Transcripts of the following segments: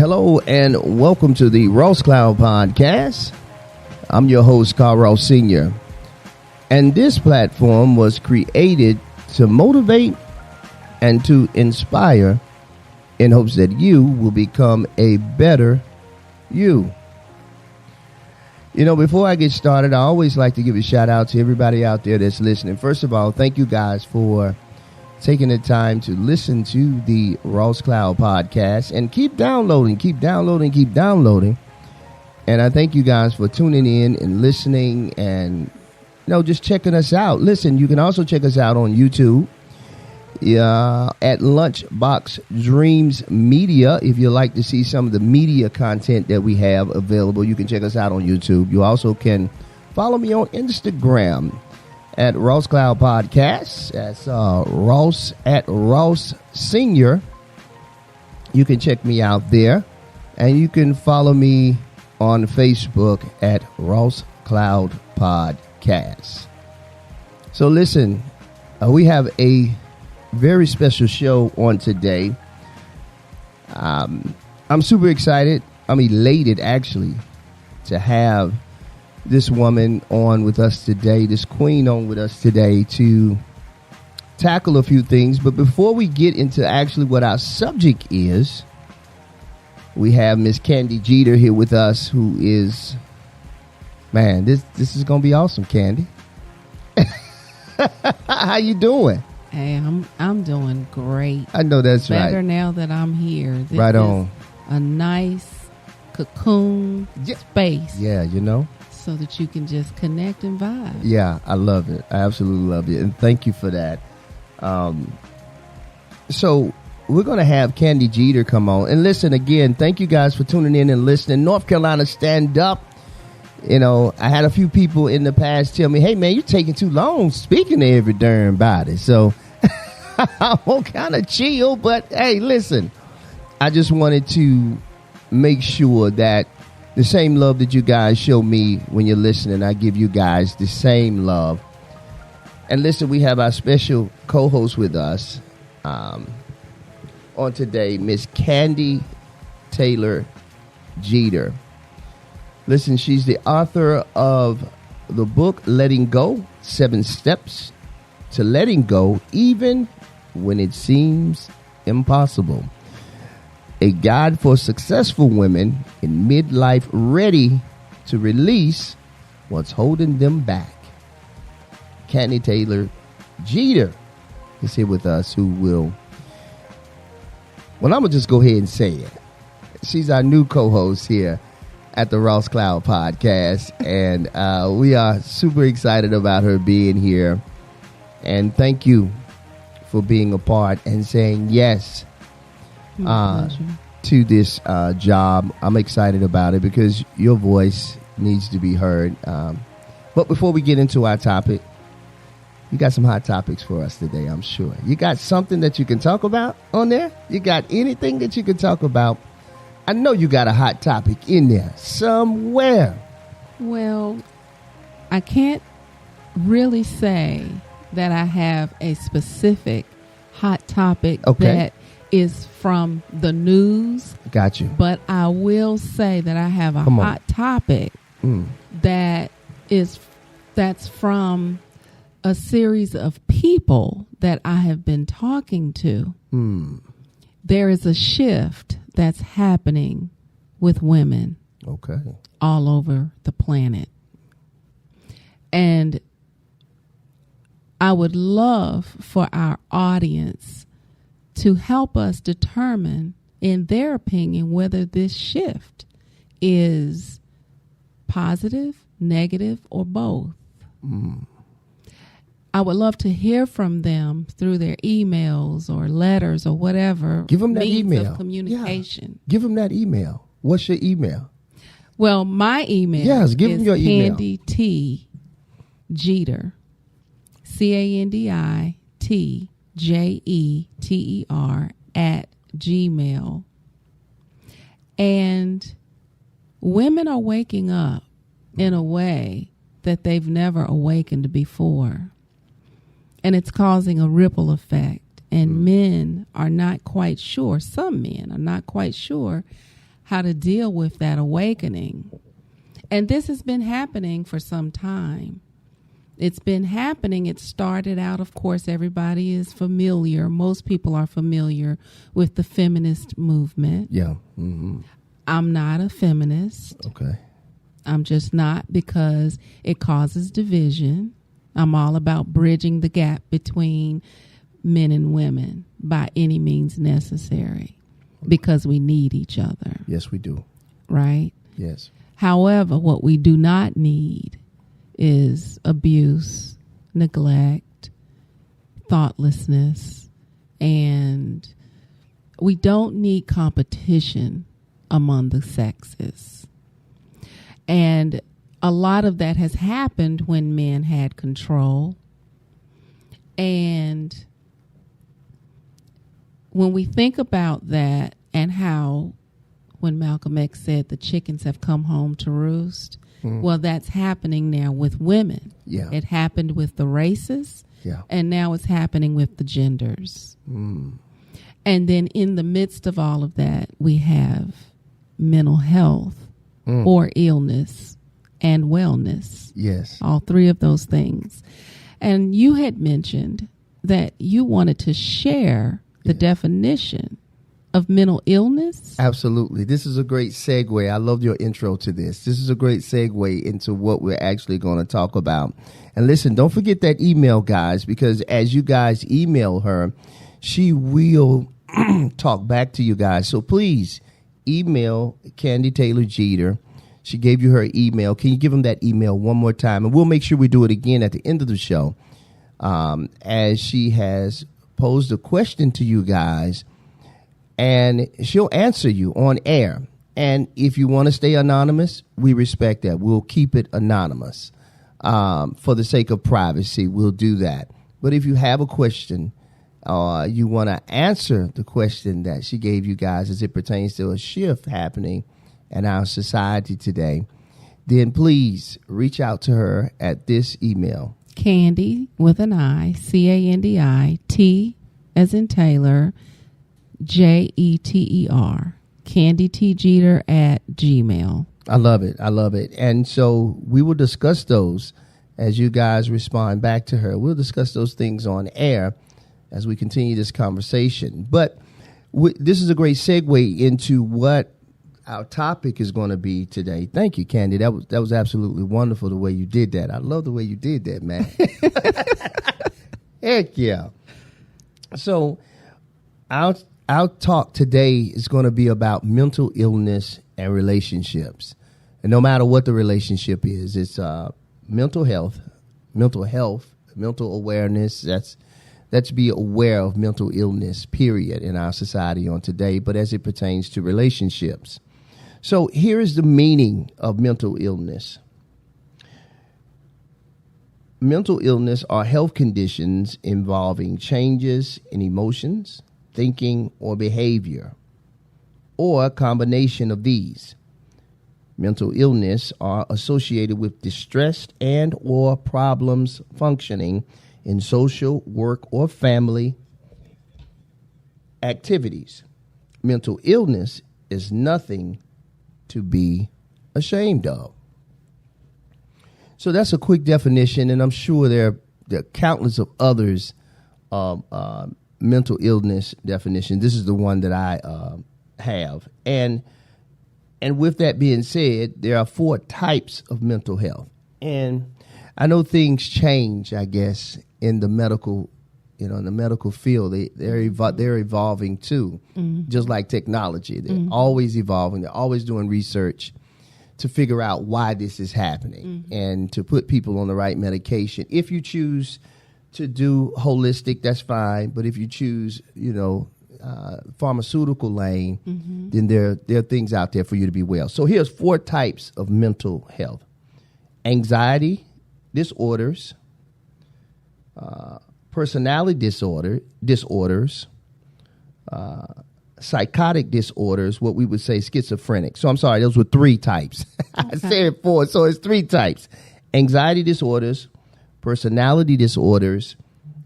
Hello and welcome to the Ross Cloud Podcast. I'm your host, Carl Ross Sr. And this platform was created to motivate and to inspire in hopes that you will become a better you. You know, before I get started, I always like to give a shout out to everybody out there that's listening. First of all, thank you guys for taking the time to listen to the Ross Cloud Podcast, and keep downloading. And I thank you guys for tuning in and listening and, just checking us out. Listen, you can also check us out on YouTube at Lunchbox Dreams Media. If you like to see some of the media content that we have available, you can check us out on YouTube. You also can follow me on Instagram at Ross Cloud Podcast. That's Ross at Ross Senior. You can check me out there, and you can follow me on Facebook at Ross Cloud Podcast. So listen, we have a very special show on today. I'm super excited. I'm elated, actually, to have this woman on with us today, this queen on with us today to tackle a few things. But before we get into actually what our subject is, we have Miss Candi Jeter here with us, who is, man, this is going to be awesome, Candi. How you doing? Hey, I'm doing great. I know that's right. Better now that I'm here. This right on. A nice cocoon space. Yeah, so that you can just connect and vibe. Yeah, I love it. I absolutely love it. And thank you for that. So we're going to have Candi Jeter come on. And listen, again, thank you guys for tuning in and listening. North Carolina Stand Up. I had a few people in the past tell me, hey, man, you're taking too long speaking to every darn body. So I'm kind of chill. But, hey, listen, I just wanted to make sure that the same love that you guys show me when you're listening, I give you guys the same love. And listen, we have our special co-host with us on today, Miss Candi Taylor Jeter. Listen, she's the author of the book Letting Go, 7 Steps to Letting Go, Even When It Seems Impossible. A guide for successful women in midlife ready to release what's holding them back. Candi Taylor Jeter is here with us, who will, well, I'm going to just go ahead and say it. She's our new co-host here at the Ross Cloud Podcast, and we are super excited about her being here. And thank you for being a part and saying yes to this job. I'm excited about it because your voice needs to be heard. But before we get into our topic, you got some hot topics for us today, I'm sure. You got something that you can talk about on there? You got anything that you can talk about? I know you got a hot topic in there somewhere. Well, I can't really say that I have a specific hot topic that is from the news. Got you. But I will say that I have a hot topic that's from a series of people that I have been talking to. There is a shift that's happening with women all over the planet. And I would love for our audience to help us determine, in their opinion, whether this shift is positive, negative, or both. I would love to hear from them through their emails or letters or whatever. Give them that email. Of communication. Yeah. Give them that email. What's your email? Well, my email is them your email. Candi T. Jeter, CandiTJeter @gmail. And women are waking up in a way that they've never awakened before. And it's causing a ripple effect. And men are not quite sure, some men are not quite sure how to deal with that awakening. And this has been happening for some time. It's been happening. It started out, of course, everybody is familiar. Most people are familiar with the feminist movement. Yeah. Mm-hmm. I'm not a feminist. Okay. I'm just not, because it causes division. I'm all about bridging the gap between men and women by any means necessary, because we need each other. Yes, we do. Right? Yes. However, what we do not need is abuse, neglect, thoughtlessness, and we don't need competition among the sexes. And a lot of that has happened when men had control. And when we think about that, and how when Malcolm X said the chickens have come home to roost, well, that's happening now with women. Yeah. It happened with the races, and now it's happening with the genders. And then in the midst of all of that, we have mental health or illness and wellness. Yes. All three of those things. And you had mentioned that you wanted to share the definition of mental illness. Absolutely. This is a great segue. I love your intro to this. This is a great segue into what we're actually going to talk about. And listen, don't forget that email, guys, because as you guys email her, she will talk back to you guys. So please email Candi Taylor Jeter. She gave you her email. Can you give them that email one more time? And we'll make sure we do it again at the end of the show, as she has posed a question to you guys, and she'll answer you on air. And if you want to stay anonymous, we respect that. We'll keep it anonymous for the sake of privacy. We'll do that. But if you have a question, you want to answer the question that she gave you guys as it pertains to a shift happening in our society today, then please reach out to her at this email. Candi with an I, Candi, T as in Taylor, Jeter, Candi T Jeter @gmail. I love it. I love it. And so we will discuss those as you guys respond back to her. We'll discuss those things on air as we continue this conversation. But this is a great segue into what our topic is going to be today. Thank you, Candi. That was absolutely wonderful the way you did that. I love the way you did that, man. Heck yeah. So our talk today is going to be about mental illness and relationships. And no matter what the relationship is, it's mental health, mental awareness. Let's be aware of mental illness, period, in our society on today, but as it pertains to relationships. So here is the meaning of mental illness. Mental illness are health conditions involving changes in emotions, thinking, or behavior, or a combination of these. Mental illness are associated with distress and or problems functioning in social, work, or family activities. Mental illness is nothing to be ashamed of. So that's a quick definition, and I'm sure there are countless of others mental illness definition. This is the one that I have. And with that being said, there are 4 types of mental health. And I know things change, I guess, in the medical, in the medical field. They're evolving too, just like technology. They're always evolving. They're always doing research to figure out why this is happening and to put people on the right medication. If you choose to do holistic, that's fine. But if you choose, pharmaceutical lane, then there are things out there for you to be well. So here's 4 types of mental health: anxiety disorders, personality disorders, psychotic disorders, what we would say schizophrenic. So I'm sorry, those were 3 types. Okay. I said 4, so it's 3 types: anxiety disorders, personality disorders,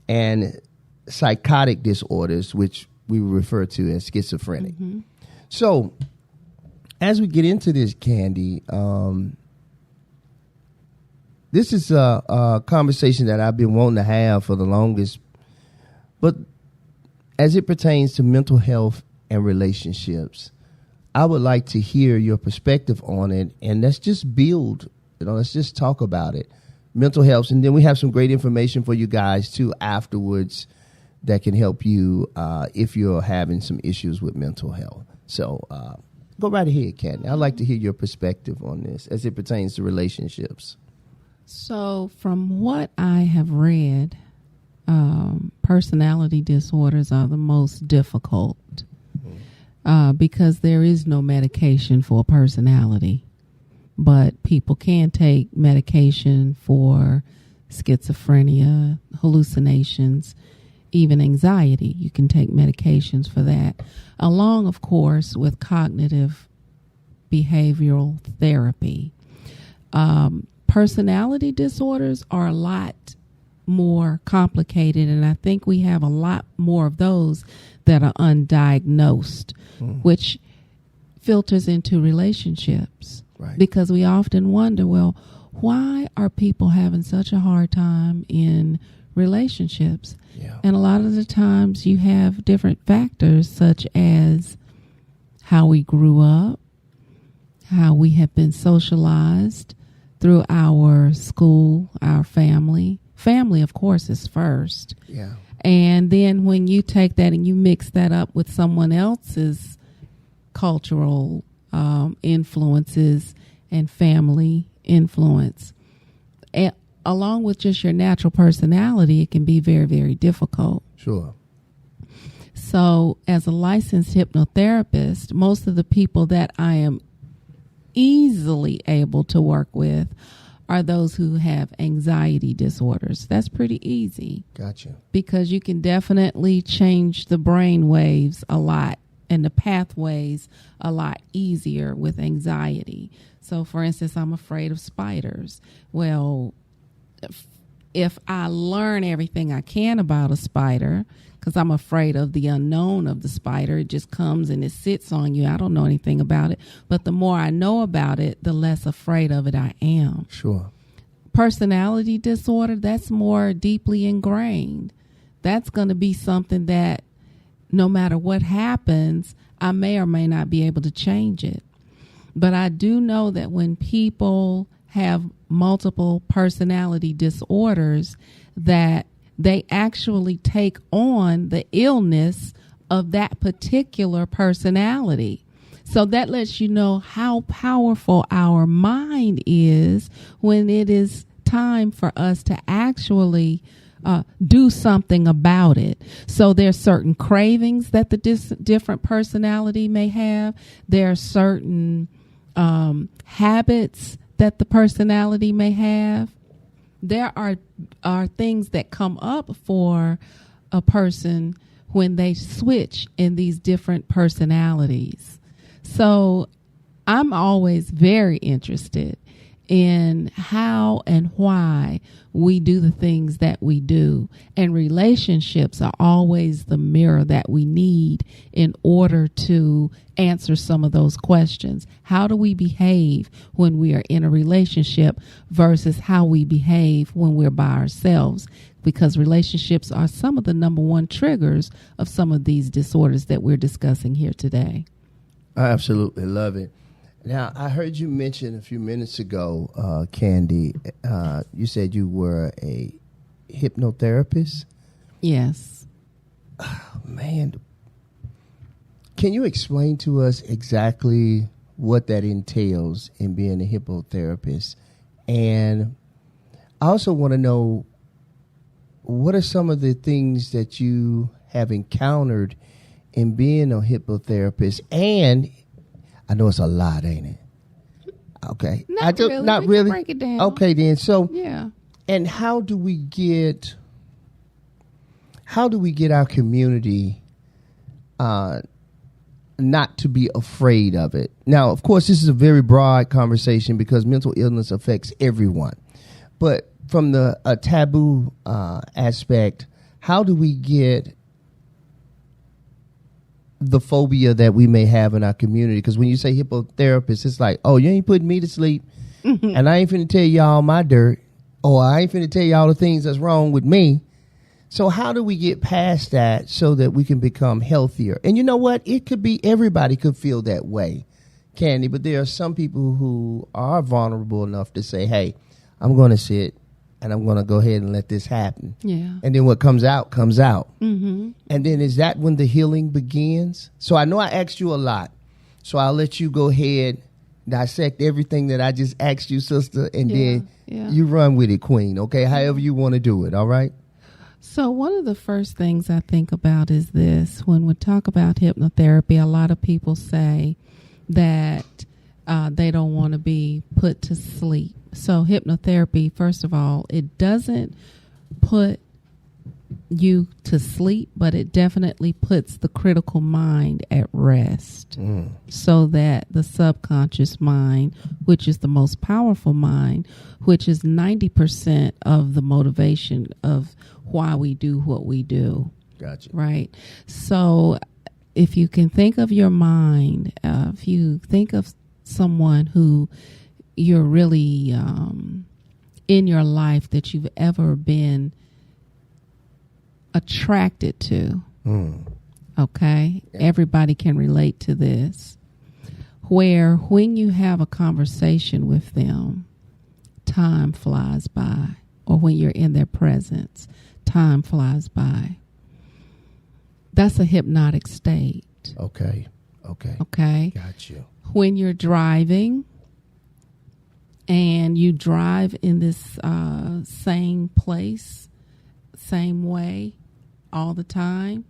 and psychotic disorders, which we refer to as schizophrenic. So As we get into this, Candi, this is a conversation that I've been wanting to have for the longest, but as it pertains to mental health and relationships, I would like to hear your perspective on it, and let's just build, let's just talk about it. Mental health, and then we have some great information for you guys, too, afterwards that can help you if you're having some issues with mental health. So go right ahead, Candi. I'd like to hear your perspective on this as it pertains to relationships. So from what I have read, personality disorders are the most difficult because there is no medication for personality. But people can take medication for schizophrenia, hallucinations, even anxiety. You can take medications for that, along, of course, with cognitive behavioral therapy. Personality disorders are a lot more complicated, and I think we have a lot more of those that are undiagnosed, which filters into relationships. Right. Because we often wonder, well, why are people having such a hard time in relationships? Yeah. And a lot of the times you have different factors such as how we grew up, how we have been socialized through our school, our family. Family, of course, is first. Yeah. And then when you take that and you mix that up with someone else's cultural influences and family influence, and along with just your natural personality, it can be very, very difficult. Sure. So as a licensed hypnotherapist, most of the people that I am easily able to work with are those who have anxiety disorders. That's pretty easy. Gotcha. Because you can definitely change the brain waves a lot and the pathways a lot easier with anxiety. So, for instance, I'm afraid of spiders. Well, if I learn everything I can about a spider, because I'm afraid of the unknown of the spider, it just comes and it sits on you. I don't know anything about it. But the more I know about it, the less afraid of it I am. Sure. Personality disorder, that's more deeply ingrained. That's going to be something that no matter what happens, I may or may not be able to change it. But I do know that when people have multiple personality disorders, that they actually take on the illness of that particular personality. So that lets you know how powerful our mind is when it is time for us to actually do something about it. So there's certain cravings that the different personality may have. There are certain habits that the personality may have. There are things that come up for a person when they switch in these different personalities. So I'm always very interested in how and why we do the things that we do. And relationships are always the mirror that we need in order to answer some of those questions. How do we behave when we are in a relationship versus how we behave when we're by ourselves? Because relationships are some of the number one triggers of some of these disorders that we're discussing here today. I absolutely love it. Now, I heard you mention a few minutes ago, Candi, you said you were a hypnotherapist? Yes. Oh, man, can you explain to us exactly what that entails in being a hypnotherapist? And I also want to know, what are some of the things that you have encountered in being a hypnotherapist? And I know it's a lot, ain't it? Okay. Not really. Not We really. can break it down. Okay, then. So, yeah. And how do we get our community not to be afraid of it? Now, of course, this is a very broad conversation because mental illness affects everyone. But from the taboo aspect, how do we get the phobia that we may have in our community. Because when you say hypnotherapist, it's like, oh, you ain't putting me to sleep, and I ain't finna tell y'all my dirt, or I ain't finna tell y'all the things that's wrong with me. So how do we get past that so that we can become healthier? And you know what? It could be everybody could feel that way, Candi, but there are some people who are vulnerable enough to say, hey, I'm going to sit and I'm going to go ahead and let this happen. Yeah. And then what comes out, comes out. Mm-hmm. And then is that when the healing begins? So I know I asked you a lot, so I'll let you go ahead, dissect everything that I just asked you, sister, and then you run with it, queen, okay? However you want to do it, all right? So one of the first things I think about is this. When we talk about hypnotherapy, a lot of people say that they don't want to be put to sleep. So hypnotherapy, first of all, it doesn't put you to sleep, but it definitely puts the critical mind at rest so that the subconscious mind, which is the most powerful mind, which is 90% of the motivation of why we do what we do. Gotcha. Right? So if you can think of your mind, if you think of someone who you're really in your life that you've ever been attracted to, okay? Yeah. Everybody can relate to this, where when you have a conversation with them, time flies by, or when you're in their presence, time flies by. That's a hypnotic state. Okay. Got you. When you're driving and you drive in this same place, same way all the time,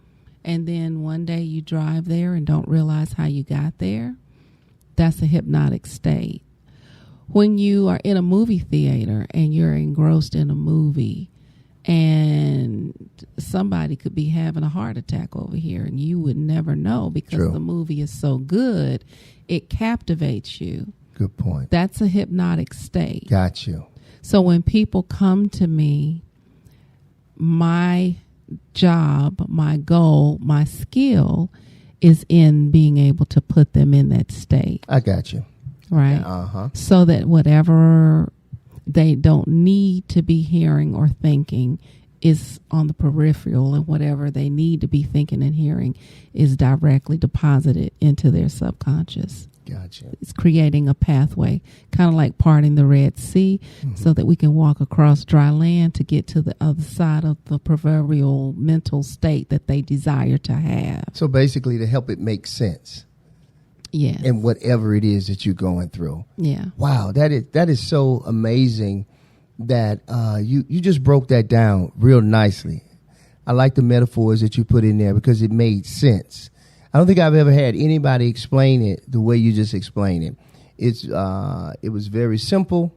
and then one day you drive there and don't realize how you got there, that's a hypnotic state. When you are in a movie theater and you're engrossed in a movie and somebody could be having a heart attack over here and you would never know because the movie is so good, it captivates you. Good point. That's a hypnotic state. Got you. So when people come to me, my job, my goal, my skill is in being able to put them in that state. I got you. Right? Yeah, so that whatever they don't need to be hearing or thinking is on the peripheral, and whatever they need to be thinking and hearing is directly deposited into their subconscious. Gotcha. It's creating a pathway, kind of like parting the Red Sea, so that we can walk across dry land to get to the other side of the proverbial mental state that they desire to have. So basically to help it make sense. Yes. And whatever it is that you're going through. Yeah. Wow, that is so amazing that you just broke that down real nicely. I like the metaphors that you put in there because it made sense. I don't think I've ever had anybody explain it the way you just explained it. It was very simple,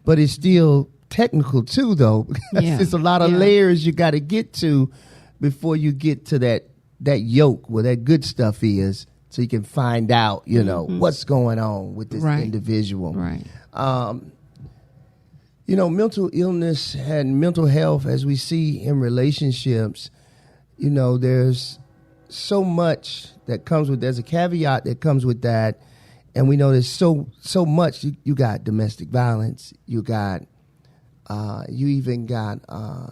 but it's still technical too, though. Yeah. It's a lot of layers you got to get to before you get to that yolk where that good stuff is, so you can find out, what's going on with this individual. Right. Mental illness and mental health, as we see in relationships, there's so much that comes with, there's a caveat that comes with that. And we know there's so much. You got domestic violence. You got, you even got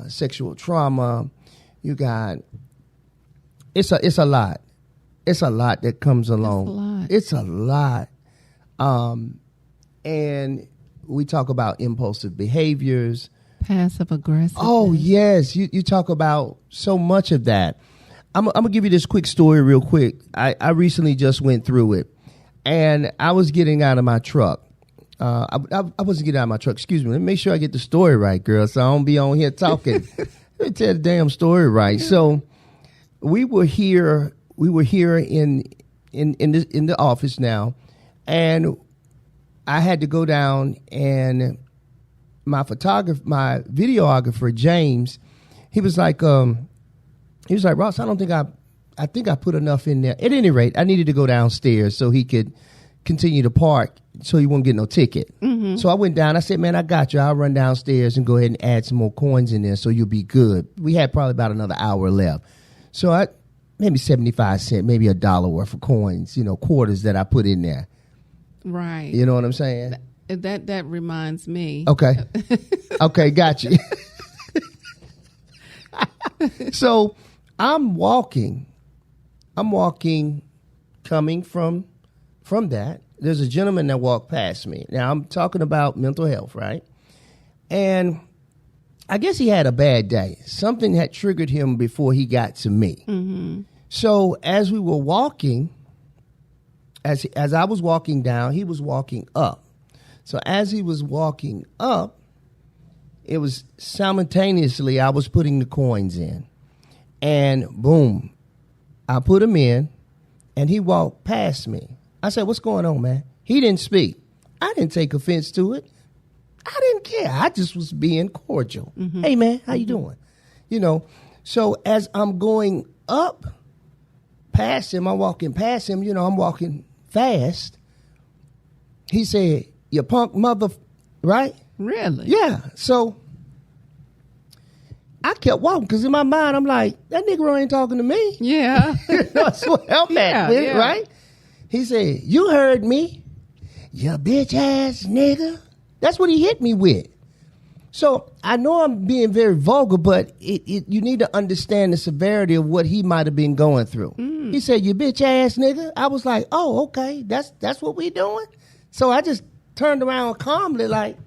sexual trauma. You got, it's a lot. It's a lot that comes along. It's a lot. And we talk about impulsive behaviors. Passive aggressive. Oh, yes. You talk about so much of that. I'm going to give you this quick story real quick. I recently just went through it. And I was getting out of my truck. I wasn't getting out of my truck. Excuse me. Let me make sure I get the story right, girl, so I don't be on here talking. Let me tell the damn story right. So we were here in the office now, and I had to go down, and my videographer, James, he was like, Ross, I think I put enough in there. At any rate, I needed to go downstairs so he could continue to park so he won't get no ticket. Mm-hmm. So I went down. I said, man, I got you. I'll run downstairs and go ahead and add some more coins in there so you'll be good. We had probably about another hour left. So maybe 75 cents, maybe $1 worth of coins, quarters that I put in there. Right. You know what I'm saying? That reminds me. Okay. Okay, got you. So I'm walking coming from that. There's a gentleman that walked past me. Now I'm talking about mental health, right? And I guess he had a bad day. Something had triggered him before he got to me. Mm-hmm. So as we were walking, as I was walking down, he was walking up. So as he was walking up, it was simultaneously I was putting the coins in. And boom, I put them in, and he walked past me. I said, "What's going on, man?" He didn't speak. I didn't take offense to it. I didn't care. I just was being cordial. Mm-hmm. "Hey, man, how you doing?" So as I'm going up past him, I'm walking past him, I'm walking fast. He said, "You punk mother," right? Really? Yeah. So I kept walking because in my mind, I'm like, that Negro ain't talking to me. Yeah. That's what I'm at with, right? He said, "You heard me, you bitch ass nigga." That's what he hit me with. So I know I'm being very vulgar, but you need to understand the severity of what he might have been going through. He said, "You bitch ass nigga." I was like, "Oh, okay, that's what we doing." So I just turned around calmly like,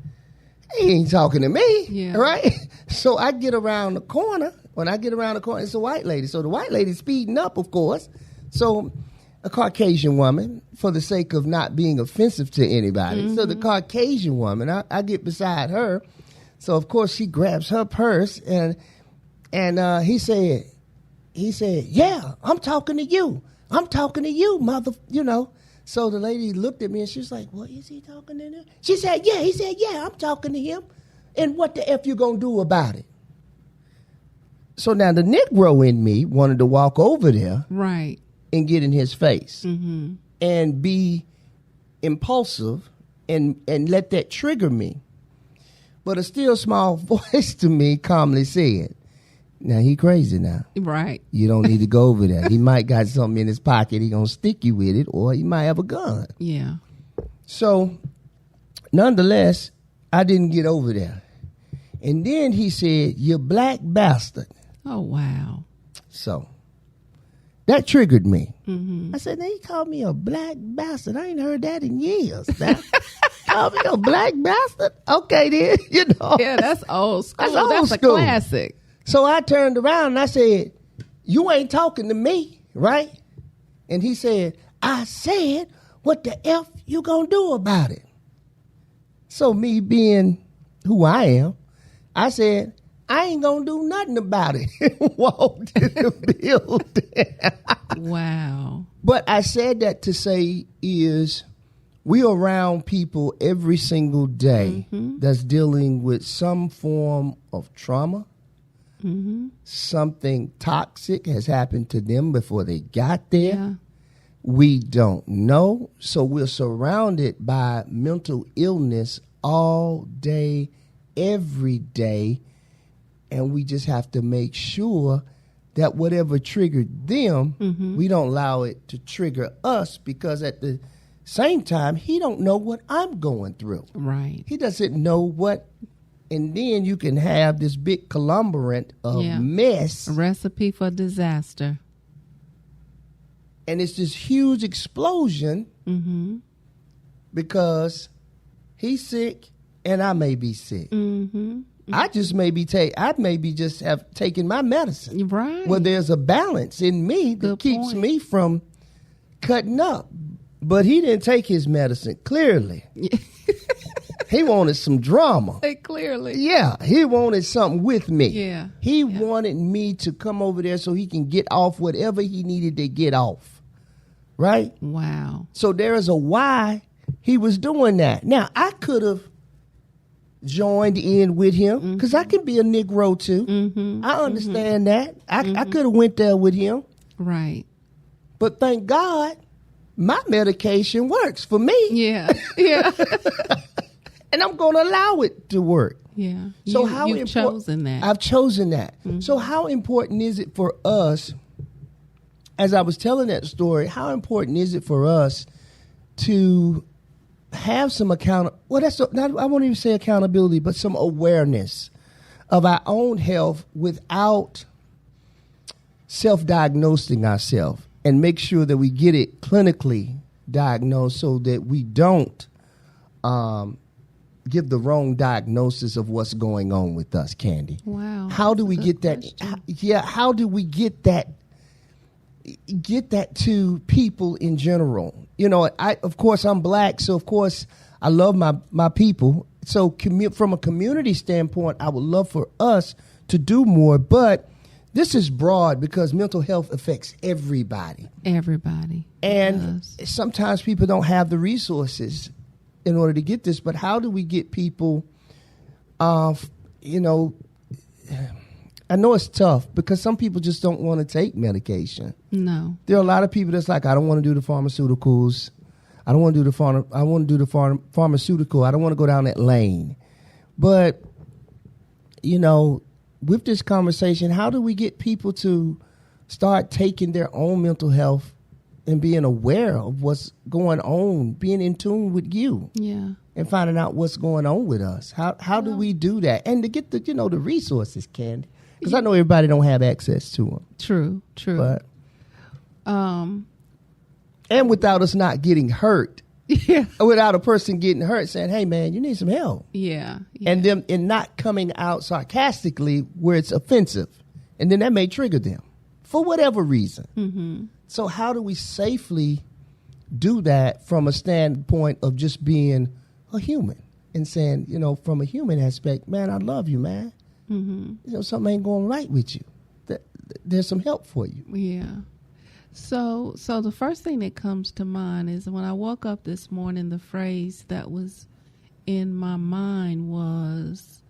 he ain't talking to me, right? So I get around the corner. When I get around the corner, it's a white lady. So the white lady's speeding up, of course. So a Caucasian woman, for the sake of not being offensive to anybody. Mm-hmm. So the Caucasian woman, I get beside her. So of course she grabs her purse and he said, "Yeah, I'm talking to you. I'm talking to you, mother," So the lady looked at me and she was like, "What is he talking to?" She said, "Yeah." He said, "Yeah, I'm talking to him. And what the F you gonna do about it?" So now the Negro in me wanted to walk over there. Right. And get in his face. Mm-hmm. And be impulsive and let that trigger me. But a still small voice to me calmly said, "Now he crazy now. Right. You don't need to go over there. He might got something in his pocket. He gonna stick you with it, or he might have a gun." Yeah. So nonetheless, I didn't get over there. And then he said, "You black bastard." Oh, wow. So that triggered me. Mm-hmm. I said, "Now he called me a black bastard. I ain't heard that in years. Called me a black bastard? Okay, then, Yeah, that's old school. That's old school. A classic. So I turned around and I said, "You ain't talking to me, right?" And he said, "I said, what the F you gonna do about it?" So me being who I am, I said, "I ain't gonna do nothing about it." Walked in the building. Wow. But I said that to say is we are around people every single day that's dealing with some form of trauma. Mm-hmm. Something toxic has happened to them before they got there. Yeah. We don't know. So we're surrounded by mental illness all day, every day. And we just have to make sure that whatever triggered them, we don't allow it to trigger us, because at the same time, he don't know what I'm going through. Right. He doesn't know what, and then you can have this big conglomerate of mess. A recipe for disaster. And it's this huge explosion because he's sick and I may be sick. Mm-hmm. I just maybe just have taken my medicine. Right. Well, there's a balance in me that keeps me from cutting up. But he didn't take his medicine, clearly. He wanted some drama. Clearly. Yeah, he wanted something with me. Yeah. He wanted me to come over there so he can get off whatever he needed to get off. Right? Wow. So there is a why he was doing that. Now, I could have joined in with him because I can be a Negro too. I understand that. I could have went there with him. Right. But thank God my medication works for me. Yeah. Yeah. And I'm going to allow it to work. Yeah. So you've chosen that. I've chosen that. So how important is it for us as I was telling that story, how important is it for us to have some I won't even say accountability, but some awareness of our own health without self-diagnosing ourselves, and make sure that we get it clinically diagnosed so that we don't give the wrong diagnosis of what's going on with us, Candi. Wow. How do we get that? How do we get that to people in general? You know, of course I'm black, so of course I love my people. So from a community standpoint, I would love for us to do more, but this is broad because mental health affects everybody. Everybody. And sometimes people don't have the resources in order to get this, but how do we get people, you know, I know it's tough because some people just don't want to take medication. No. There are a lot of people that's like, I don't want to do the pharmaceuticals. I don't want to do the pharmaceutical. I don't want to go down that lane. But, you know, with this conversation, how do we get people to start taking their own mental health and being aware of what's going on, being in tune with you, and finding out what's going on with us? How do we do that? And to get the the resources, Candi, because I know everybody don't have access to them. True. But and without us not getting hurt. Yeah. Without a person getting hurt saying, hey, man, you need some help. Yeah. And not coming out sarcastically where it's offensive. And then that may trigger them for whatever reason. Mm-hmm. So how do we safely do that from a standpoint of just being a human and saying, from a human aspect, man, I love you, man. Mm-hmm. Something ain't going right with you. There's some help for you. Yeah. So the first thing that comes to mind is when I woke up this morning, the phrase that was in my mind was,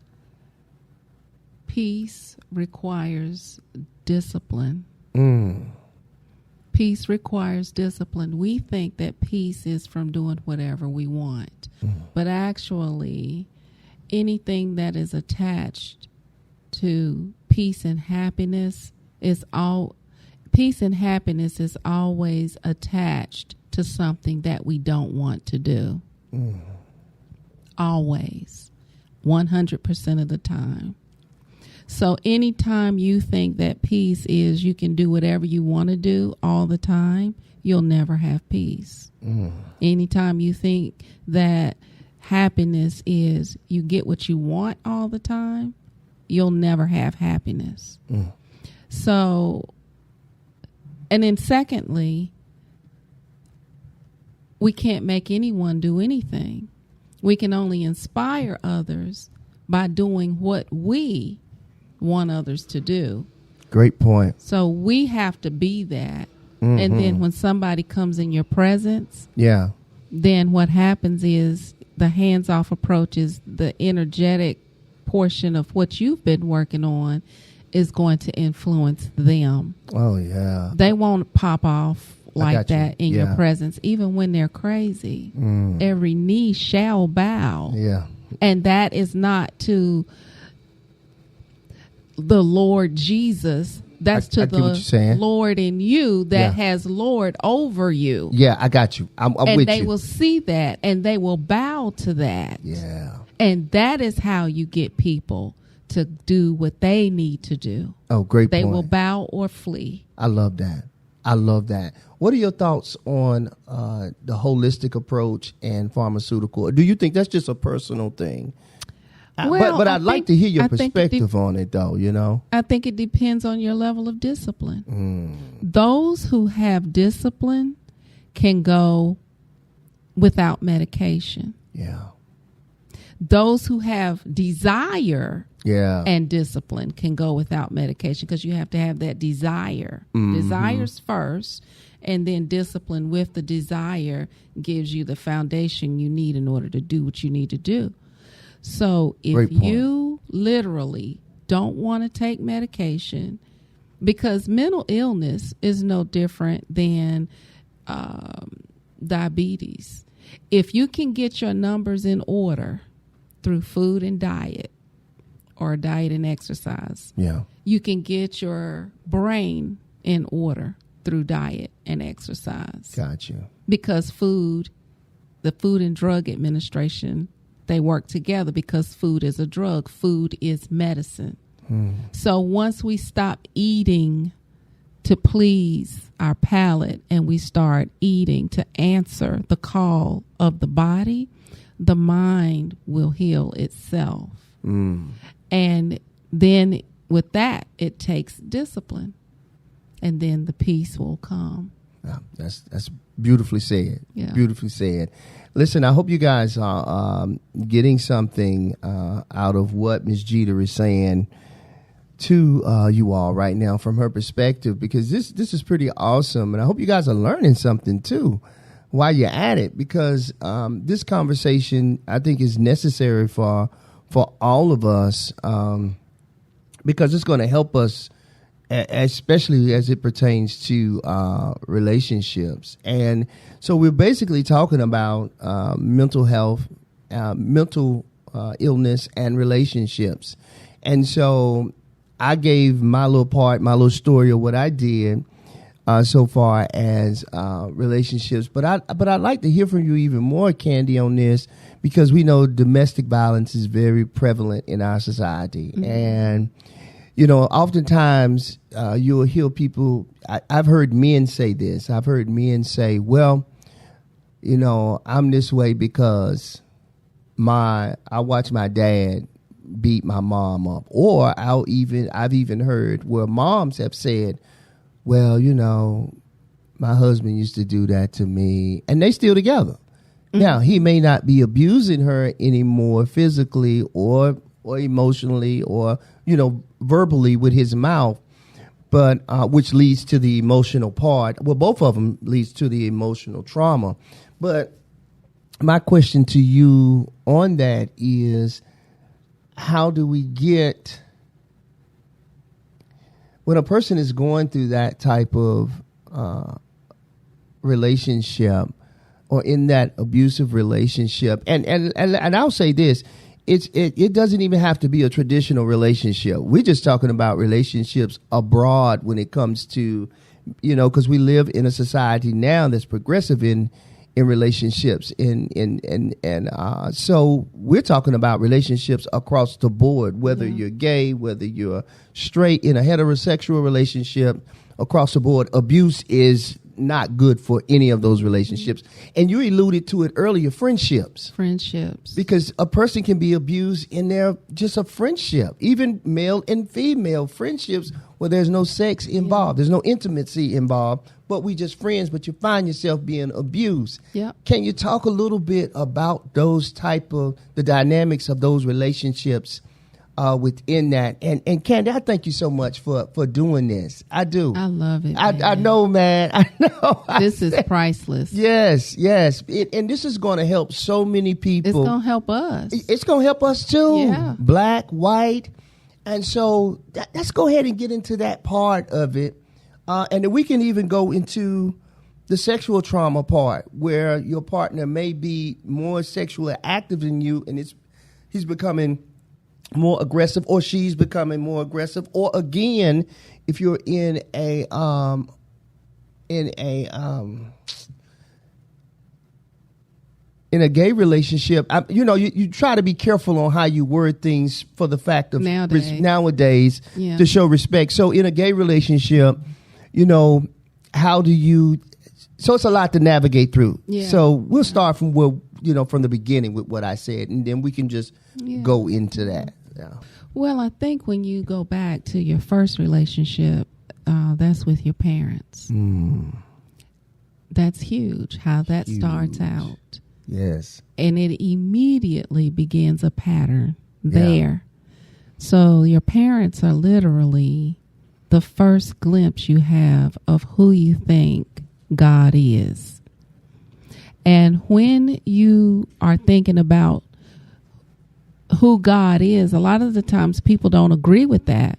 peace requires discipline. Peace requires discipline. We think that peace is from doing whatever we want, but actually anything that is attached to peace and happiness is always attached to something that we don't want to do. Always. 100% of the time. So anytime you think that peace is you can do whatever you want to do all the time, you'll never have peace. Anytime you think that happiness is you get what you want all the time, you'll never have happiness. So, and then secondly, we can't make anyone do anything. We can only inspire others by doing what we want others to do. Great point. So we have to be that. And then when somebody comes in your presence, then what happens is the hands-off approach is the energetic portion of what you've been working on is going to influence them. Oh, yeah. They won't pop off like that in your presence, even when they're crazy. Every knee shall bow. Yeah. And that is not to the Lord Jesus. That's to the Lord in you that has Lord over you. Yeah, I got you. I'm with you. And they will see that and they will bow to that. Yeah. And that is how you get people to do what they need to do. Oh, great point. They will bow or flee. I love that. What are your thoughts on the holistic approach and pharmaceutical? Do you think that's just a personal thing? Well, but I'd like to hear your perspective on it, though, I think it depends on your level of discipline. Those who have discipline can go without medication. Yeah. Those who have desire and discipline can go without medication because you have to have that desire. Desires first, and then discipline with the desire gives you the foundation you need in order to do what you need to do. So if you literally don't want to take medication, because mental illness is no different than diabetes. If you can get your numbers in order through food and diet or diet and exercise, you can get your brain in order through diet and exercise. Gotcha. Because the Food and Drug Administration, they work together because food is a drug. Food is medicine. So once we stop eating to please our palate and we start eating to answer the call of the body, the mind will heal itself. And then with that, it takes discipline. And then the peace will come. Yeah, that's beautifully said. Yeah. Beautifully said. Listen, I hope you guys are getting something out of what Ms. Jeter is saying to you all right now from her perspective, because this is pretty awesome. And I hope you guys are learning something too while you're at it, because this conversation, I think, is necessary for all of us, because it's going to help us, especially as it pertains to relationships. And so we're basically talking about mental health, mental illness, and relationships. And so I gave my little story of what I did so far as relationships. But I'd like to hear from you even more, Candi, on this, because we know domestic violence is very prevalent in our society. And oftentimes you'll hear people, I've heard men say this. I've heard men say, well, I'm this way because I watched my dad beat my mom up. Or I've even heard where moms have said, well, my husband used to do that to me, and they still together. Now, he may not be abusing her anymore physically or emotionally or, verbally with his mouth, but which leads to the emotional part. Well, both of them leads to the emotional trauma. But my question to you on that is, how do we get, when a person is going through that type of relationship or in that abusive relationship, and I'll say this, it doesn't even have to be a traditional relationship. We're just talking about relationships abroad when it comes to, because we live in a society now that's progressive in relationships, so we're talking about relationships across the board, whether you're gay, whether you're straight, in a heterosexual relationship, across the board. Abuse is not good for any of those relationships. And you alluded to it earlier, friendships. Because a person can be abused in their just a friendship, even male and female friendships where there's no sex involved, there's no intimacy involved, but we just friends, but you find yourself being abused. Can you talk a little bit about those the dynamics of those relationships within that? And Candi, I thank you so much for doing this. I do. I love it. I know, man. I know. This is priceless. Yes. And this is going to help so many people. It's going to help us. It's going to help us too. Yeah. Black, white. And so let's go ahead and get into that part of it. And then we can even go into the sexual trauma part, where your partner may be more sexually active than you, and he's becoming more aggressive, or she's becoming more aggressive, or again, if you're in a gay relationship, you try to be careful on how you word things for the fact of nowadays to show respect. So in a gay relationship, how do you? So it's a lot to navigate through. So we'll start from from the beginning with what I said, and then we can just go into that. Well, I think when you go back to your first relationship, that's with your parents. That's huge, how that starts out. Yes. And it immediately begins a pattern there. So your parents are literally the first glimpse you have of who you think God is. And when you are thinking about who God is, a lot of the times people don't agree with that.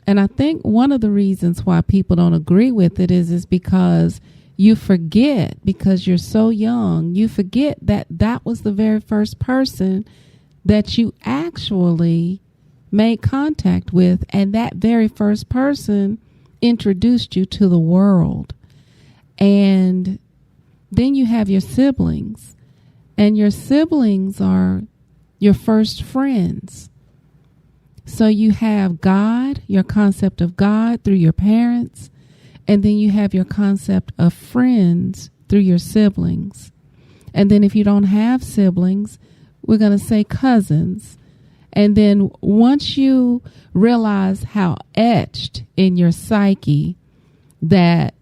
And I think one of the reasons why people don't agree with it is because you forget, because you're so young, you forget that was the very first person that you actually made contact with. And that very first person introduced you to the world. And then you have your siblings, and your siblings are your first friends. So you have God, your concept of God through your parents, and then you have your concept of friends through your siblings. And then if you don't have siblings, we're going to say cousins. And then once you realize how etched in your psyche that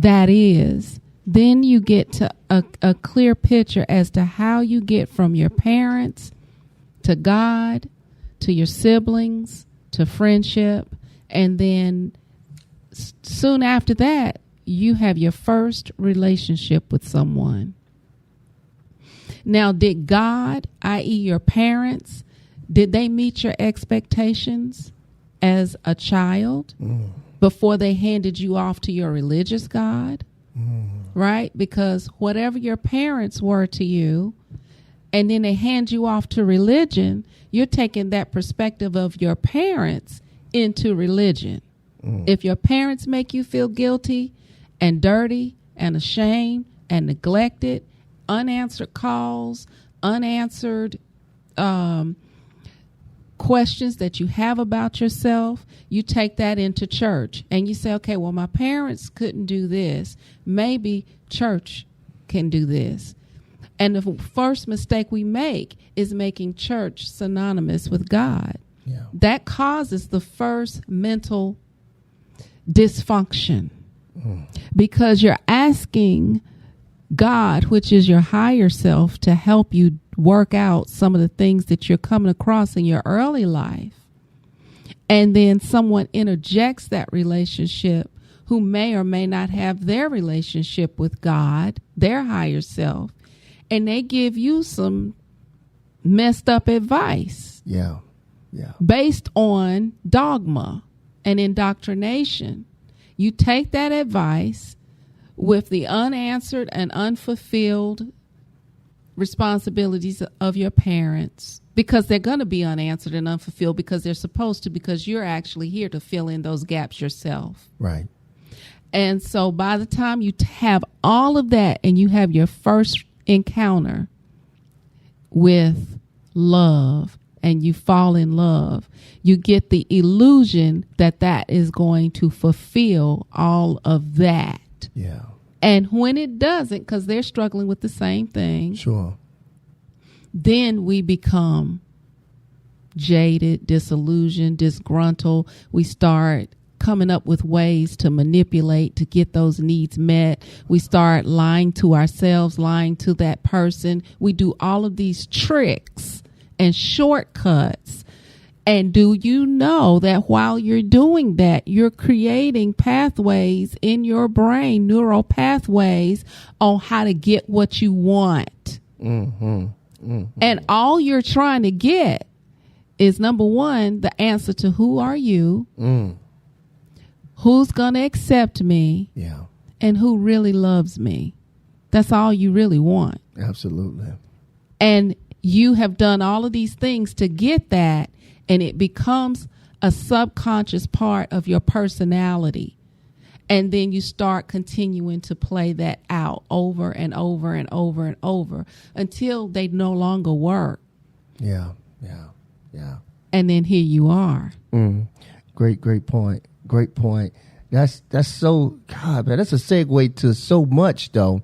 is, then you get to a clear picture as to how you get from your parents to God, to your siblings, to friendship. And then soon after that, you have your first relationship with someone. Now, did God, i.e. your parents, did they meet your expectations as a child before they handed you off to your religious God? Right? Because whatever your parents were to you, and then they hand you off to religion, you're taking that perspective of your parents into religion. If your parents make you feel guilty and dirty and ashamed and neglected, unanswered calls, unanswered questions that you have about yourself, you take that into church and you say, okay, well, my parents couldn't do this. Maybe church can do this. And the first mistake we make is making church synonymous with God. Yeah. That causes the first mental dysfunction because you're asking God, which is your higher self, to help you work out some of the things that you're coming across in your early life. And then someone interjects that relationship who may or may not have their relationship with God, their higher self, and they give you some messed up advice. Yeah. Based on dogma and indoctrination. You take that advice with the unanswered and unfulfilled responsibilities of your parents, because they're going to be unanswered and unfulfilled because they're supposed to, because you're actually here to fill in those gaps yourself. Right. And so by the time you have all of that and you have your first encounter with love and you fall in love, you get the illusion that that is going to fulfill all of that. Yeah. And when it doesn't, because they're struggling with the same thing, sure, then we become jaded, disillusioned, disgruntled. We start coming up with ways to manipulate to get those needs met. We start lying to ourselves, lying to that person. We do all of these tricks and shortcuts. And do you know that while you're doing that, you're creating pathways in your brain, neural pathways on how to get what you want. And all you're trying to get is, number one, the answer to who are you, who's going to accept me, and who really loves me. That's all you really want. Absolutely. And you have done all of these things to get that, and it becomes a subconscious part of your personality. And then you start continuing to play that out over and over and over and over until they no longer work. Yeah. And then here you are. Great point. Great point. That's so, God, man, that's a segue to so much, though.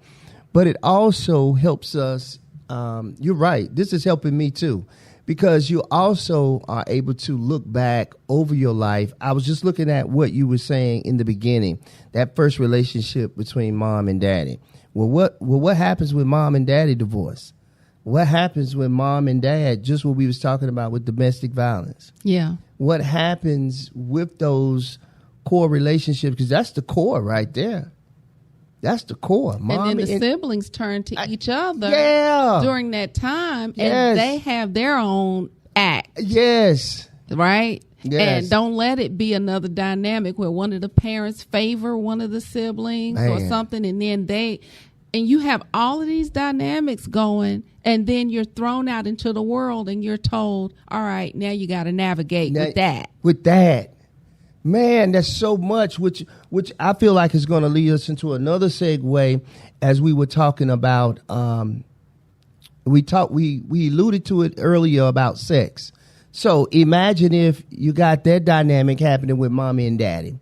But it also helps us. You're right. This is helping me, too. Because you also are able to look back over your life. I was just looking at what you were saying in the beginning, that first relationship between mom and daddy. Well, what happens when mom and daddy divorce? What happens when mom and dad, just what we was talking about with domestic violence? Yeah. What happens with those core relationships? Because that's the core right there. That's the core. Mom and then the siblings turn to each other during that time, Yes. and they have their own act. Yes. Right? Yes. And don't let it be another dynamic where one of the parents favor one of the siblings or something, and then you have all of these dynamics going, and then you're thrown out into the world and you're told, all right, now you got to navigate with that. Man, that's so much, which I feel like is going to lead us into another segue. As we were talking about, we alluded to it earlier about sex. So imagine if you got that dynamic happening with mommy and daddy,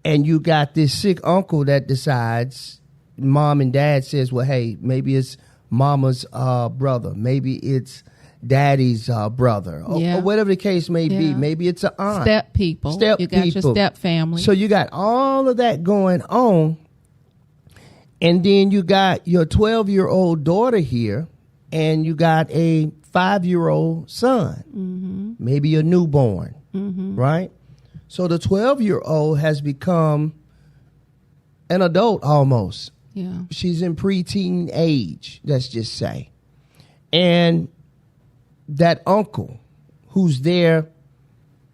and you got this sick uncle that decides, mom and dad says, well, hey, maybe it's mama's brother, maybe it's daddy's brother, or whatever the case may be. Maybe it's an aunt. Step people. You got your step family. So you got all of that going on. And then you got your 12-year-old daughter here, and you got a 5-year-old son, maybe a newborn, right? So the 12-year-old has become an adult almost. Yeah. She's in preteen age, let's just say. And that uncle who's there,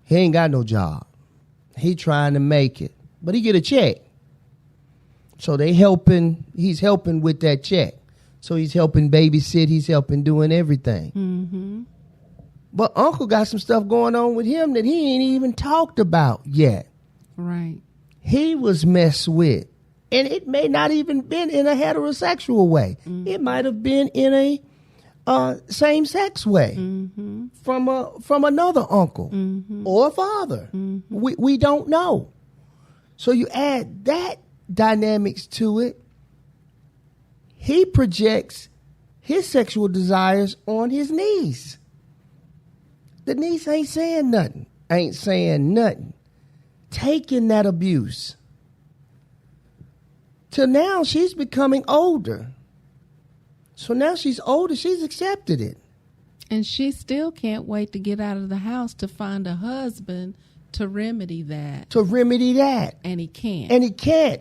he ain't got no job. He trying to make it, but he get a check. So he's helping with that check. So he's helping babysit, he's helping doing everything. But uncle got some stuff going on with him that he ain't even talked about yet. Right. He was messed with. And it may not even been in a heterosexual way. It might have been in a same-sex way from another uncle or father. We don't know. So you add that dynamics to it. He projects his sexual desires on his niece. The niece ain't saying nothing. Taking that abuse. Till now, she's becoming older. So now she's older, she's accepted it. And she still can't wait to get out of the house to find a husband to remedy that. And he can't.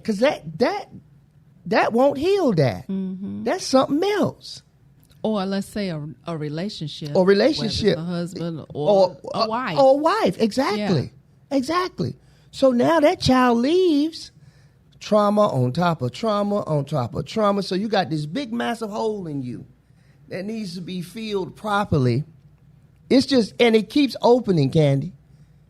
Because that won't heal that. That's something else. Or let's say a relationship. Or relationship. A husband or a wife. Or a wife, exactly. Yeah. Exactly. So now that child leaves, trauma on top of trauma on top of trauma. So you got this big, massive hole in you that needs to be filled properly. It's just, and it keeps opening, Candy.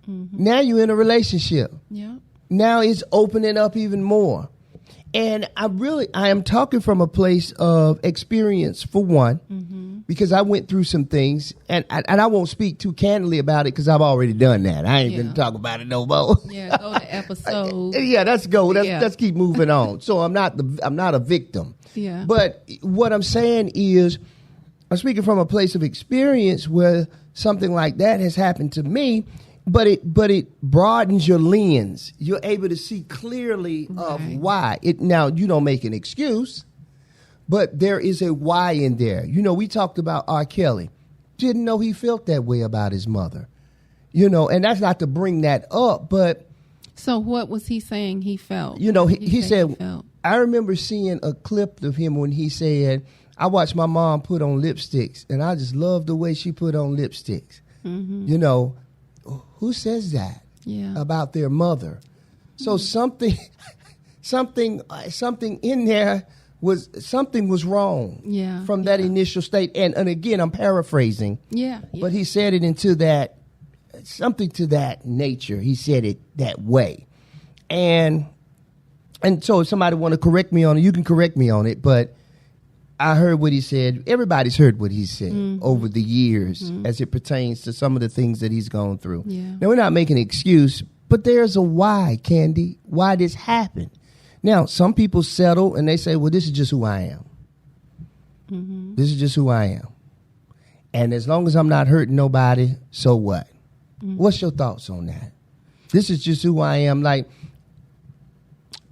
Now you're in a relationship. Yeah. Now it's opening up even more. And I am talking from a place of experience, for one, because I went through some things, and I won't speak too candidly about it because I've already done that. I ain't going to talk about it no more. Yeah, go to episode. Let's go. Let's keep moving on. So I'm not a victim. Yeah. But what I'm saying is, I'm speaking from a place of experience where something like that has happened to me. But it broadens your lens. You're able to see clearly of why. Now, you don't make an excuse, but there is a why in there. You know, we talked about R. Kelly. Didn't know he felt that way about his mother. You know, and that's not to bring that up, but... So what was he saying he felt? You know, he said, I remember seeing a clip of him when he said, I watched my mom put on lipsticks, and I just loved the way she put on lipsticks. You know... Who says that about their mother? So something in there was wrong from that initial state. And again, I'm paraphrasing. But he said it into that, something to that nature. He said it that way. And so if somebody want to correct me on it, you can correct me on it. But I heard what he said. Everybody's heard what he said over the years as it pertains to some of the things that he's gone through. Now, we're not making an excuse, but there's a why, Candy, why this happened. Now, some people settle and they say, well, this is just who I am. This is just who I am. And as long as I'm not hurting nobody, so what? What's your thoughts on that? This is just who I am, like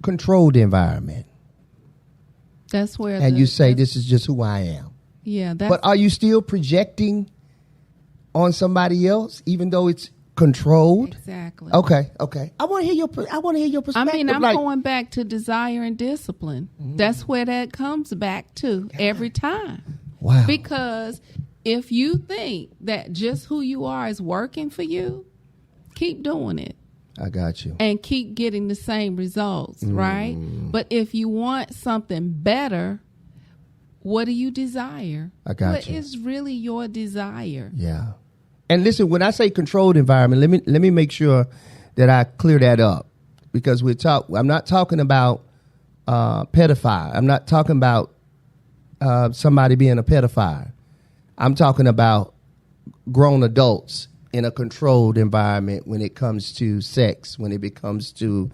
controlled environment. That's where, and you say this is just who I am. Yeah, but are you still projecting on somebody else, even though it's controlled? Exactly. Okay. I want to hear your perspective. I mean, I'm going back to desire and discipline. That's where that comes back to every time. Wow. Because if you think that just who you are is working for you, keep doing it. I got you. And keep getting the same results, right? But if you want something better, what do you desire? I got you. What is really your desire? Yeah. And listen, when I say controlled environment, let me make sure that I clear that up, because I'm not talking about pedophile. I'm not talking about somebody being a pedophile. I'm talking about grown adults in a controlled environment when it comes to sex, when it comes to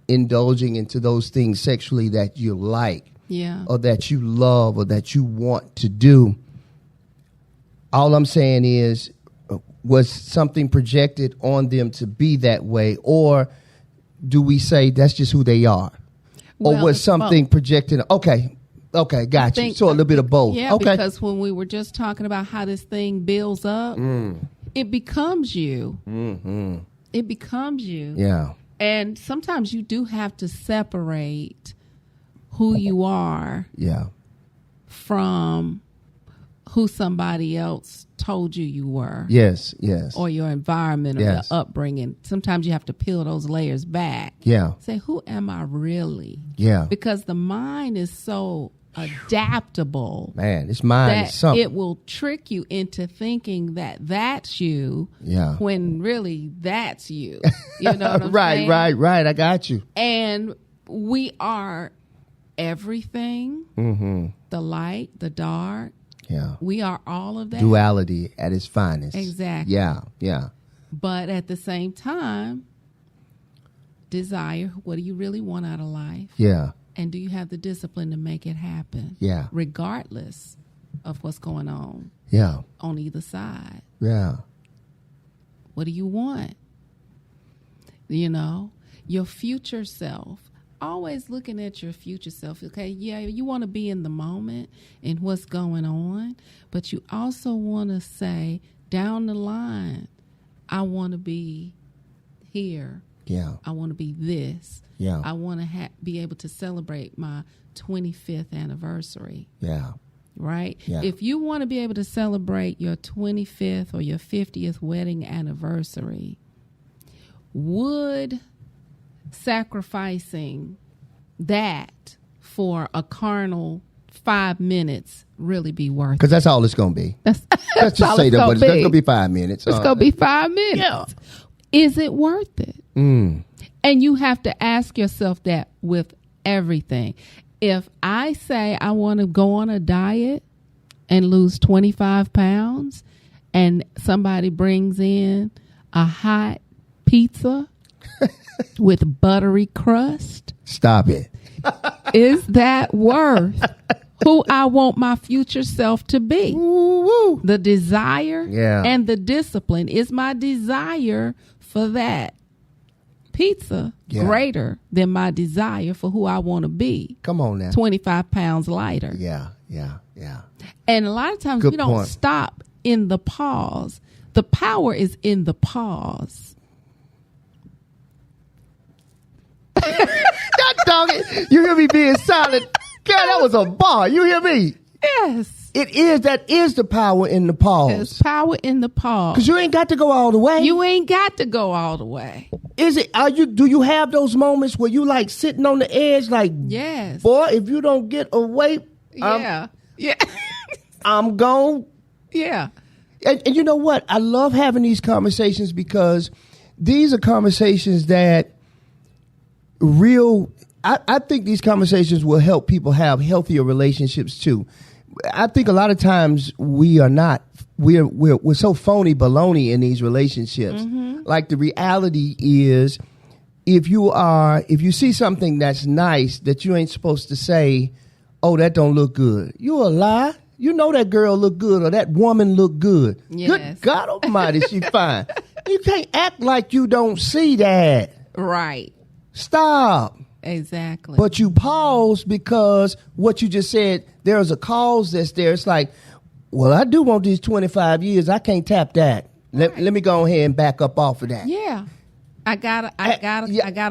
indulging into those things sexually that you like, or that you love, or that you want to do. All I'm saying is, was something projected on them to be that way, or do we say that's just who they are? Or was something projected? Okay, got you. So a little bit of both. Yeah, okay. Because when we were just talking about how this thing builds up, it becomes you. Mm-hmm. It becomes you. Yeah. And sometimes you do have to separate who you are from who somebody else told you were. Yes. Or your environment or your upbringing. Sometimes you have to peel those layers back. Yeah. Say, who am I really? Yeah. Because the mind is so adaptable. Man, this mind is something. It will trick you into thinking that that's you when really that's you. You know what I'm saying? Right. I got you. And we are everything. Mm-hmm. The light, the dark. Yeah. We are all of that. Duality at its finest. Exactly. Yeah. But at the same time, desire, what do you really want out of life? Yeah. And do you have the discipline to make it happen? Yeah. Regardless of what's going on. Yeah. On either side. Yeah. What do you want? You know, your future self. Always looking at your future self. Okay, yeah, you want to be in the moment and what's going on, but you also want to say down the line, I want to be here. Yeah. I want to be this. Yeah. I want to be able to celebrate my 25th anniversary. Yeah. Right? Yeah. If you want to be able to celebrate your 25th or your 50th wedding anniversary, would sacrificing that for a carnal 5 minutes really be worth it? Because that's all it's going to be. Let's just say that, but it's going to be 5 minutes. It's going to be 5 minutes. Yeah. Is it worth it? And you have to ask yourself that with everything. If I say I want to go on a diet and lose 25 pounds and somebody brings in a hot pizza with buttery crust. Stop it. Is that worth who I want my future self to be? Woo-woo. The desire and the discipline. Is my desire for that pizza greater than my desire for who I want to be? Come on now. 25 pounds lighter. Yeah. And a lot of times we don't stop in the pause. The power is in the pause. God dog it. You hear me being silent? God, that was a bar. You hear me? Yes. It is. That is the power in the pause. There's power in the pause. Because you ain't got to go all the way. You ain't got to go all the way. Is it? Do you have those moments where you like sitting on the edge like, yes, boy, if you don't get away, I'm gone. Yeah. And you know what? I love having these conversations because these are conversations that I think these conversations will help people have healthier relationships too. I think a lot of times we're so phony baloney in these relationships. Mm-hmm. Like the reality is, if you see something that's nice that you ain't supposed to say, oh, that don't look good. You a lie. You know that girl look good or that woman look good. Yes. Good God Almighty, she fine. You can't act like you don't see that. Right. Stop. Exactly. But you pause because what you just said, there's a cause that's there. It's like, well, I do want these 25 years. I can't tap that. Let me go ahead and back up off of that. Yeah. I gotta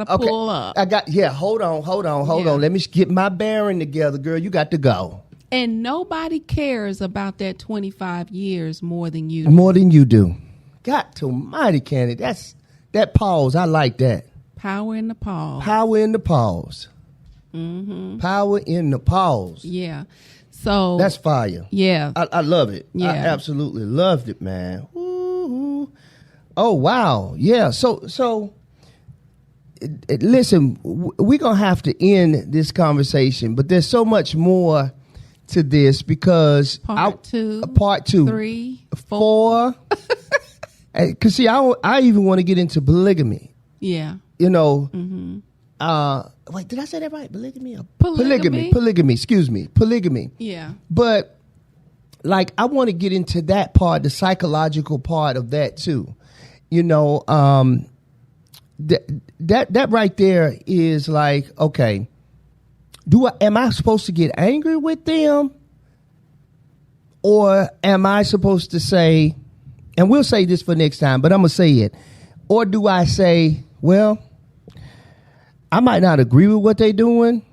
pull up. Hold on. Let me get my bearing together, girl. You got to go. And nobody cares about that 25 years more than you do. More than you do. God almighty, Candi. That pause. I like that. Power in the pause. Power in the pause. Mm-hmm. Power in the pause. Yeah. So that's fire. Yeah. I love it. Yeah. I absolutely loved it, man. Ooh. Oh, wow. Yeah. So listen, we're going to have to end this conversation, but there's so much more to this because part two, 3, 4. Because see, I even want to get into polygamy. Yeah. You know, Mm-hmm. wait, did I say that right? Polygamy? Polygamy. Excuse me. Polygamy. Yeah. But like, I want to get into that part, the psychological part of that too. You know, that right there is like, okay, am I supposed to get angry with them? Or am I supposed to say, and we'll say this for next time, but I'm going to say it. Or do I say, well, I might not agree with what they're doing,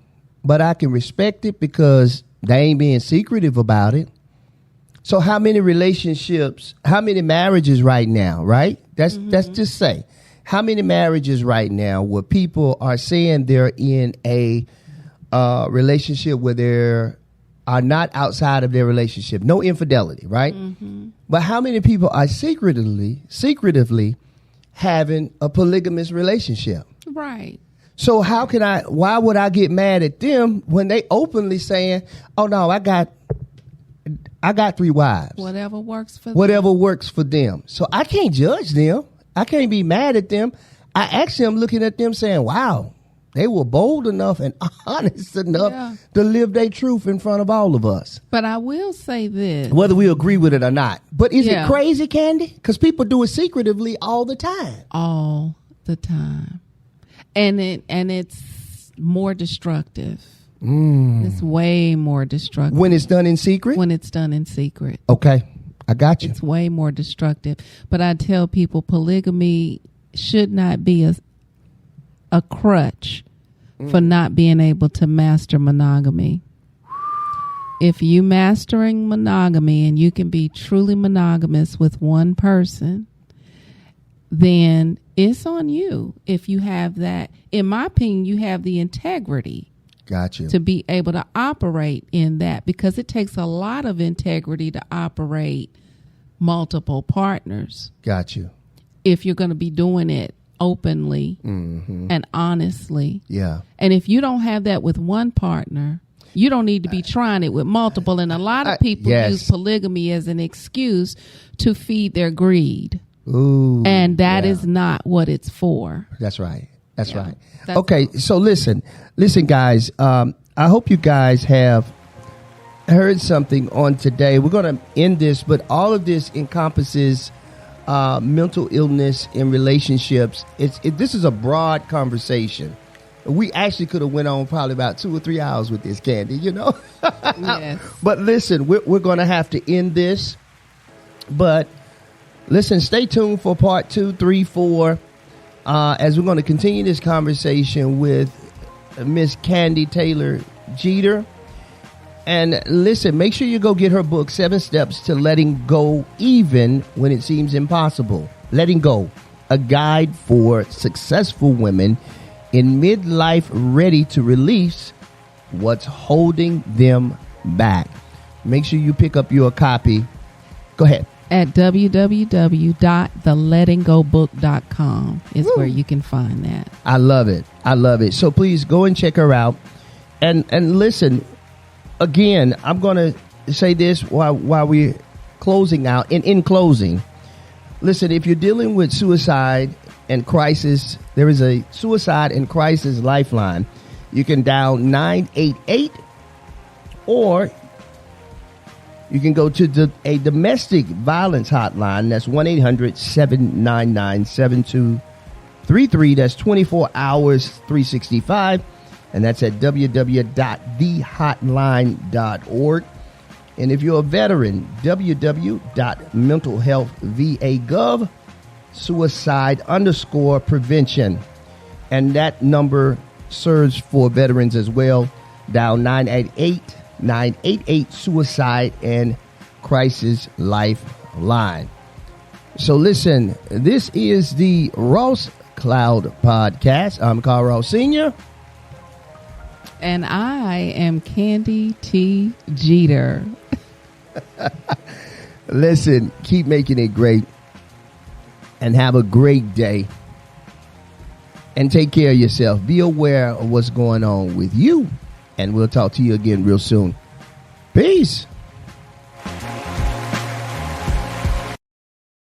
but I can respect it because they ain't being secretive about it. So how many relationships, how many marriages right now, right? That's just say. How many marriages right now where people are saying they're in a relationship where they're are not outside of their relationship, no infidelity, right? Mm-hmm. But how many people are secretively having a polygamous relationship? Right. So why would I get mad at them when they openly saying, oh no, I got 3 wives. Whatever works for them. So I can't judge them. I can't be mad at them. I actually am looking at them saying, wow, they were bold enough and honest enough to live their truth in front of all of us. But I will say this. Whether we agree with it or not. But is it crazy, Candi? Because people do it secretively all the time. All the time. And it's more destructive. It's way more destructive. When it's done in secret? When it's done in secret. Okay. I got you. It's way more destructive. But I tell people polygamy should not be a crutch for not being able to master monogamy. If you mastering monogamy and you can be truly monogamous with one person, then it's on you. If you have that, in my opinion, you have the integrity. Got you. To be able to operate in that, because it takes a lot of integrity to operate multiple partners. Got you. If you're going to be doing it openly and honestly. Yeah. And if you don't have that with one partner, you don't need to be trying it with multiple. And a lot of people use polygamy as an excuse to feed their greed. Ooh, and that is not what it's for. That's right. That's right. Okay, so listen, guys. I hope you guys have heard something on today. We're going to end this, but all of this encompasses mental illness in relationships. This is a broad conversation. We actually could have went on probably about 2 or 3 hours with this, Candi, you know? Yes. But listen, we're going to have to end this. But listen, stay tuned for part 2, 3, 4. As we're going to continue this conversation with Miss Candi Taylor Jeter. And listen, make sure you go get her book, 7 Steps to Letting Go Even When It Seems Impossible. Letting Go, a guide for successful women in midlife ready to release what's holding them back. Make sure you pick up your copy. Go ahead. At www.thelettinggobook.com is where you can find that. I love it. I love it. So please go and check her out. And listen, again, I'm going to say this while we're closing out. And in closing, listen, if you're dealing with suicide and crisis, there is a suicide and crisis lifeline. You can dial 988 or you can go to a domestic violence hotline. That's 1-800-799-7233. That's 24 hours, 365. And that's at www.thehotline.org. And if you're a veteran, www.mentalhealthva.gov, suicide_prevention. And that number serves for veterans as well. Dial 988 Suicide and Crisis Lifeline. So listen, this is the Ross Cloud Podcast. I'm Carl Ross Sr. And I am Candi T. Jeter. Listen, keep making it great and have a great day. and take care of yourself. Be aware of what's going on with you. And we'll talk to you again real soon. Peace.